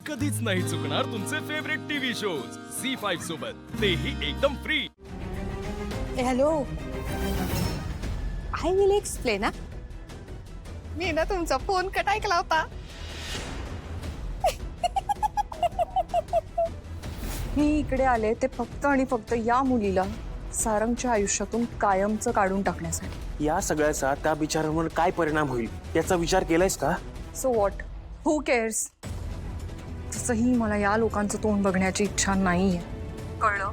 कधीच नाही चुकणार तुमचे फेवरेट टीव्ही शोज झी5 सोबत, तेही एकदम free. Hello, I will explain. मी ना तुमचा फोन कट ऐकला होता. मी इकडे आले ते फक्त आणि फक्त या मुलीला सारंगच्या आयुष्यातून कायमचं काढून टाकण्यासाठी. या सगळ्याचा त्या बिचाऱ्यांवर काय परिणाम होईल याचा विचार केलायस का? So what, who CARES. तसंही मला या लोकांचं तोंड बघण्याची इच्छा नाहीये, कळलं?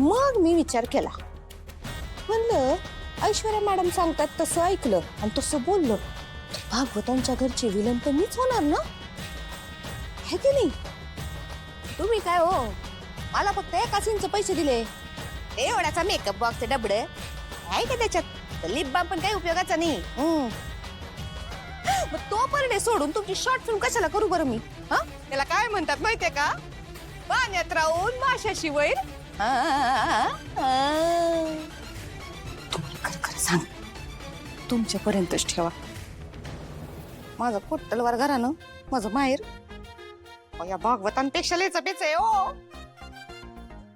मग मी विचार केला, म्हणलं ऐश्वर्या मॅडम सांगतात तसं ऐकलं आणि तसं बोललं तर भागवतांच्या घरचे विलन तर मीच होणार ना, हे की नाही? तुम्ही काय हो, मला फक्त एका सीनचे पैसे दिले, एवढ्याचा मेकअप बॉक्स डबड आहे का त्याच्यात, लिप बाम पण काही उपयोगाचा नाही. मग तो परिणे सोडून तुमची शॉर्ट फिल्म कशाला करू बरं मी? हा, त्याला काय म्हणतात माहितीये का? पाण्यात राहून माशाशी वैर. तुम्ही खरं सांग, तुमच्यापर्यंतच ठेवा. माझं पोट्टलवर घरानं माझं माहेर या भागवतांपेक्षा लेचपेच आहे हो.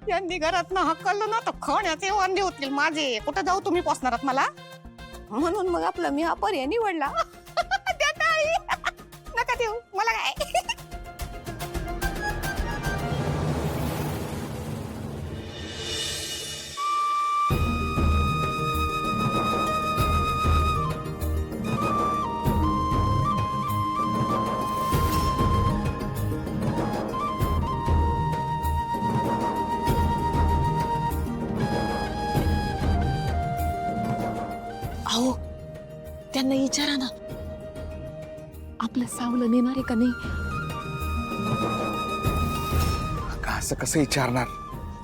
यांनी घरात ना हक्कलं ना तर खाण्याचे वांदे होतील माझे. कुठं जाऊ तुम्ही पोचणारात मला? म्हणून मग आपला मी हा पर्याय निवडला. त्या टाळी नका देऊ मला काय. अहो, त्यांना विचारा ना, आपलं सावलं नेणार आहे का नाही? असं कसं विचारणार?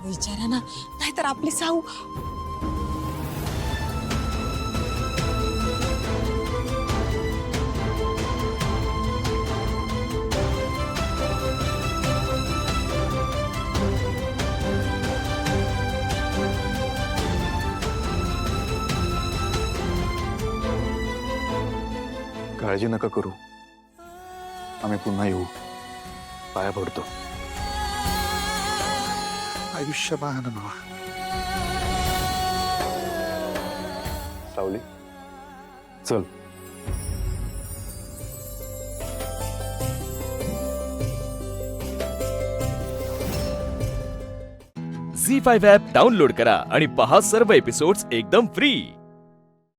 विचारा ना, नाहीतर आपली साऊ. काळजी नका करू, आम्ही पुन्हा येऊ, पाया पडतो. आयुष्य बहाना नवा. सावली चल. झी5 ॲप डाउनलोड करा आणि पहा सर्व एपिसोड्स एकदम फ्री.